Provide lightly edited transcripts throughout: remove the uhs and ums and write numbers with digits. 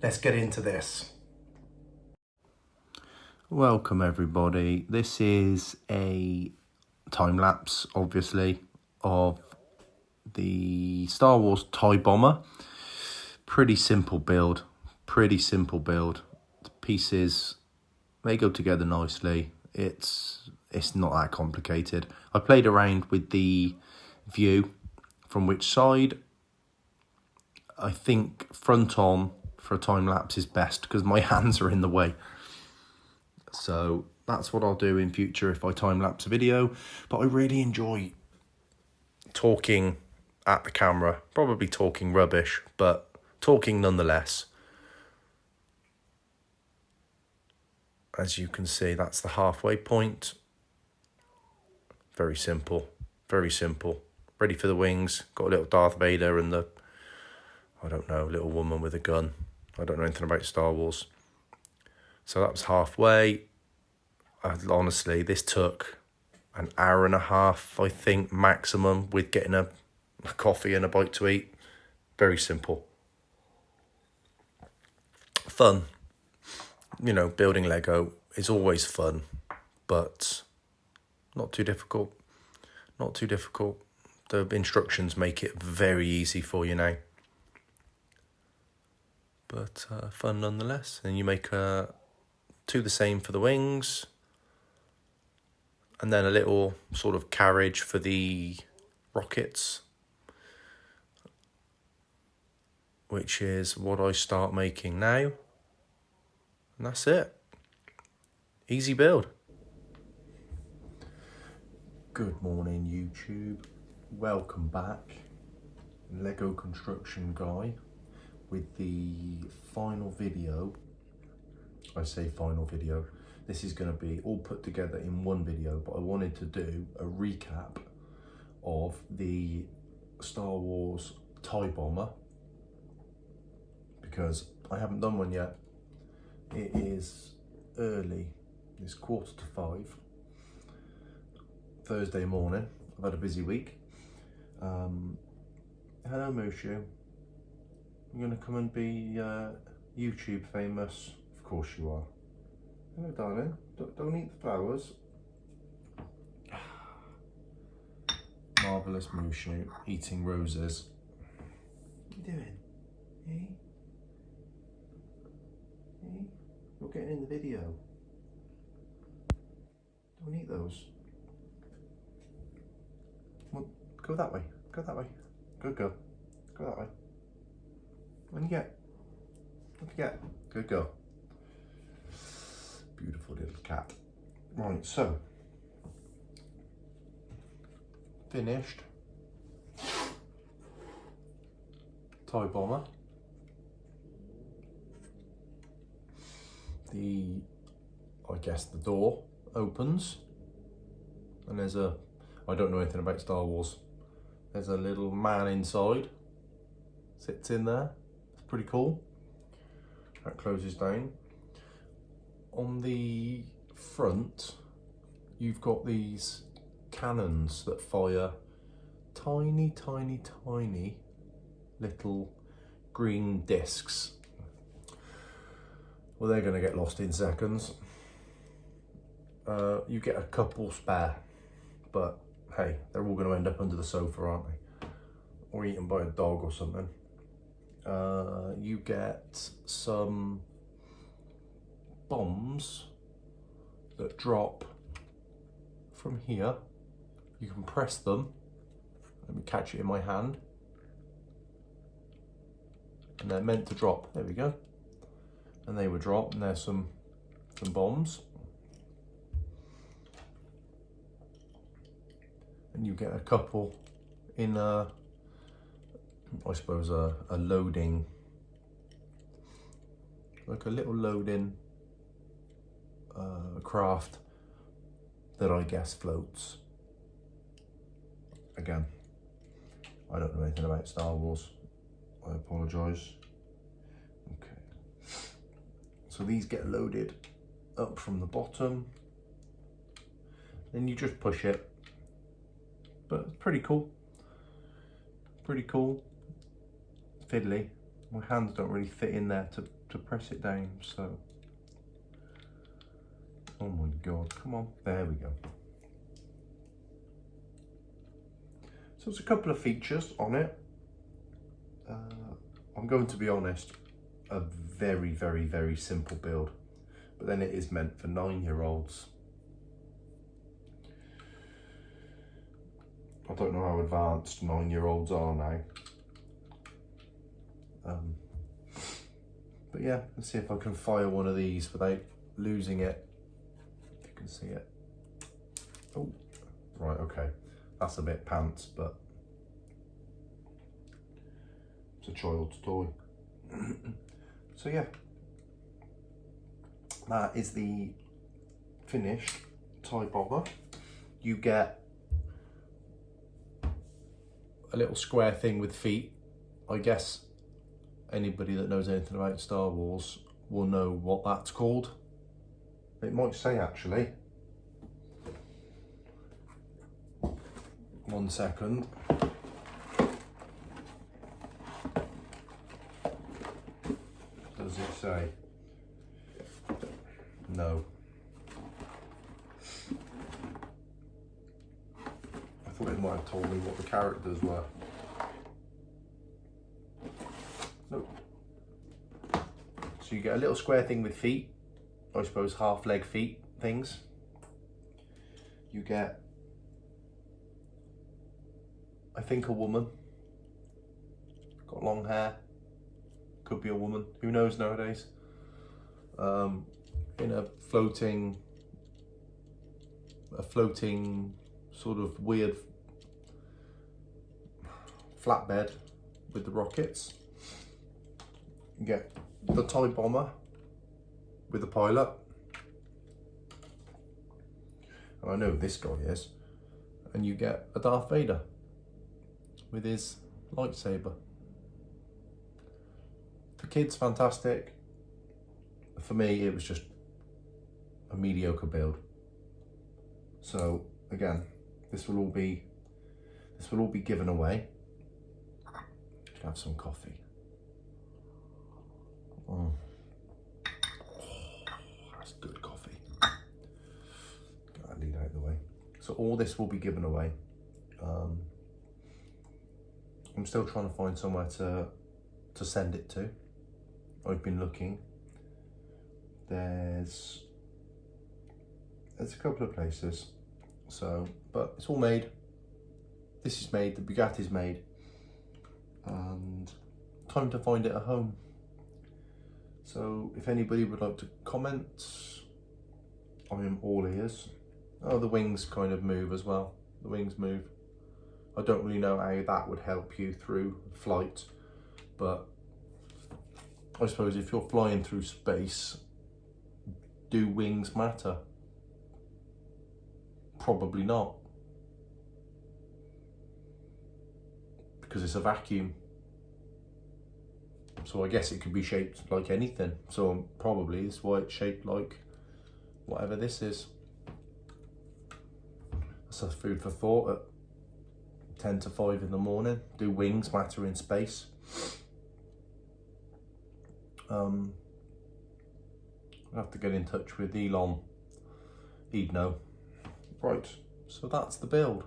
let's get into this. Welcome everybody. This is a time lapse, obviously, of the Star Wars TIE Bomber. Pretty simple build. The pieces, they go together nicely. It's not that complicated. I played around with the view from which side. I think front on for a time lapse is best because my hands are in the way. So that's what I'll do in future if I time lapse a video. But I really enjoy talking at the camera, probably talking rubbish, but talking nonetheless. As you can see, that's the halfway point. Very simple, very simple. Ready for the wings. Got a little Darth Vader and the, I don't know, little woman with a gun. I don't know anything about Star Wars. So that was halfway. Honestly, this took an hour and a half, I think, maximum, with getting a coffee and a bite to eat. Very simple. Fun. You know, building Lego is always fun, but not too difficult. Not too difficult. The instructions make it very easy for you now. But fun nonetheless. And you make two the same for the wings. And then a little sort of carriage for the rockets, which is what I start making now. And that's it. Easy build. Good morning, YouTube. Welcome back. Lego construction guy with the final video. I say final video. This is going to be all put together in one video, but I wanted to do a recap of the Star Wars TIE Bomber because I haven't done one yet. It is early, it's 4:45, Thursday morning. I've had a busy week. Hello Mushu, you're going to come and be YouTube famous? Of course you are. Hello darling, don't eat the flowers. Marvellous Mushu, eating roses. What are you doing? Eh? Eh? You're getting in the video. Don't eat those. Well, go that way, go that way. Good girl, go that way. What do you get? What do you get? Good girl. Beautiful little cat. Right, so finished TIE Bomber. I guess the door opens and there's I don't know anything about Star Wars. There's a little man inside, sits in there. It's pretty cool. That closes down. On the front, you've got these cannons that fire tiny little green discs. Well, they're going to get lost in seconds. You get a couple spare, but hey, they're all going to end up under the sofa, aren't they? Or eaten by a dog or something. You get some bombs that drop from here. You can press them. Let me catch it in my hand. And they're meant to drop. There we go. And they would drop, and there's some bombs. And you get a couple in I suppose a loading, like a little loading craft that I guess floats. Again, I don't know anything about Star Wars. I apologise. Okay. So these get loaded up from the bottom. Then you just push it. But it's pretty cool. Pretty cool. Fiddly. My hands don't really fit in there to to press it down. So, oh my God, come on, there we go. So there's a couple of features on it. I'm going to be honest, a very, very, very simple build, but then it is meant for 9-year-olds. I don't know how advanced 9-year-olds are now. But yeah, let's see if I can fire one of these without losing it. If you can see it. Oh, right, okay. That's a bit pants, but it's a child's toy. So yeah, that is the finished tie bomber. You get a little square thing with feet. I guess anybody that knows anything about Star Wars will know what that's called. It might say actually. 1 second. Does it say? No. I thought it might have told me what the characters were. Nope. So you get a little square thing with feet, I suppose half leg feet things. You get, I think, a woman, got long hair, could be a woman, who knows nowadays, in a floating sort of weird flatbed with the rockets. You get the TIE bomber with the pilot, and I know who this guy is, and you get a Darth Vader with his lightsaber. For kids, fantastic. For me, it was just a mediocre build. So again, this will all be given away. Should have some coffee. Oh, that's good coffee. Get that lead out of the way. So all this will be given away. I'm still trying to find somewhere to send it to. I've been looking. There's a couple of places. So, but it's all made. This is made, the Bugatti's made. And time to find it at home. So if anybody would like to comment, I am all ears. Oh, the wings kind of move as well. The wings move. I don't really know how that would help you through flight, but I suppose if you're flying through space, do wings matter? Probably not. Because it's a vacuum. So I guess it could be shaped like anything. So probably that's why it's shaped like whatever this is. That's a food for thought at 10 to 5 in the morning. Do wings matter in space? I'll have to get in touch with Elon. He'd know. Right, so that's the build.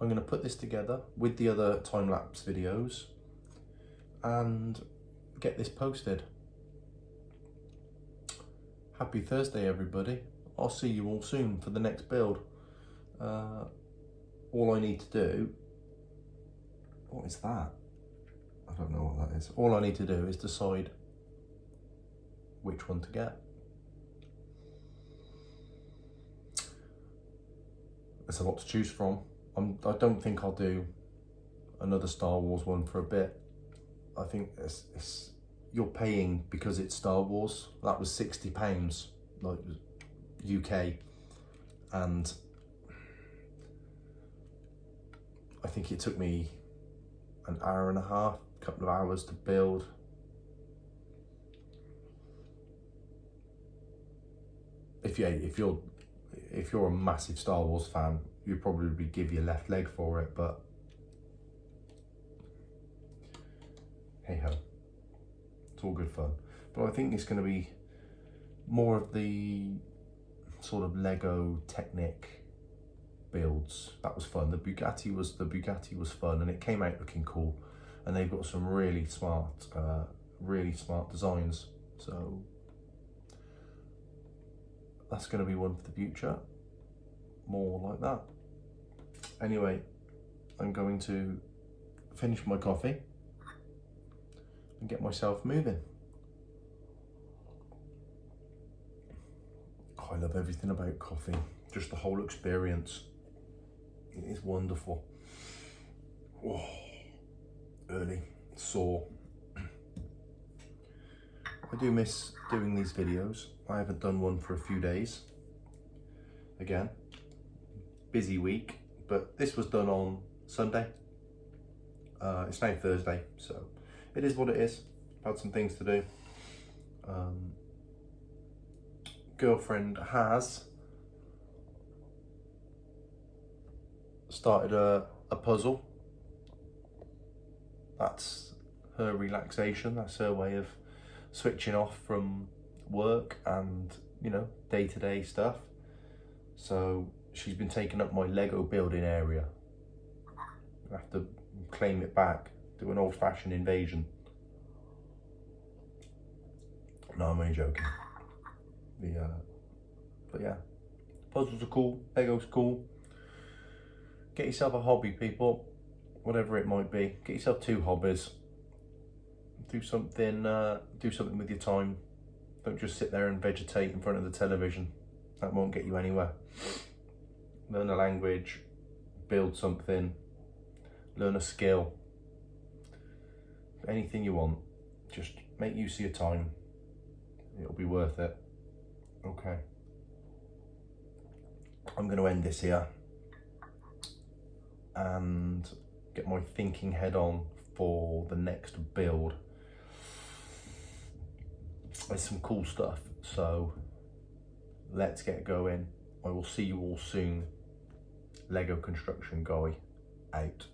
I'm going to put this together with the other time-lapse videos and get this posted. Happy Thursday, everybody. I'll see you all soon for the next build. All I need to do, what is that? I don't know what that is. All I need to do is decide which one to get. There's a lot to choose from. I don't think I'll do another Star Wars one for a bit. I think you're paying because it's Star Wars. That was £60, like UK, and I think it took me an hour and a half, couple of hours to build. If you're a massive Star Wars fan, you'd probably give your left leg for it, but hey ho, it's all good fun. but I think it's going to be more of the sort of Lego Technic builds. That was fun. The Bugatti was fun, and it came out looking cool, and they've got some really smart designs. So that's going to be one for the future, more like that. Anyway, I'm going to finish my coffee and get myself moving. Oh, I love everything about coffee, just the whole experience. It is wonderful. Oh, early, sore. I do miss doing these videos. I haven't done one for a few days. Again, busy week, but this was done on Sunday. It's now Thursday, so it is what it is. I've had some things to do. Girlfriend has started a puzzle. That's her relaxation. That's her way of switching off from work and, you know, day-to-day stuff. So she's been taking up my Lego building area. I have to claim it back, do an old-fashioned invasion. No, I'm only joking. But yeah, puzzles are cool, Lego's cool. Get yourself a hobby, people, whatever it might be. Get yourself 2 hobbies. Do something with your time. Don't just sit there and vegetate in front of the television. That won't get you anywhere. Learn a language, build something, learn a skill. Anything you want, just make use of your time. It'll be worth it. Okay. I'm going to end this here and get my thinking head on for the next build. There's some cool stuff, so let's get going. I will see you all soon. Lego Construction Guy out.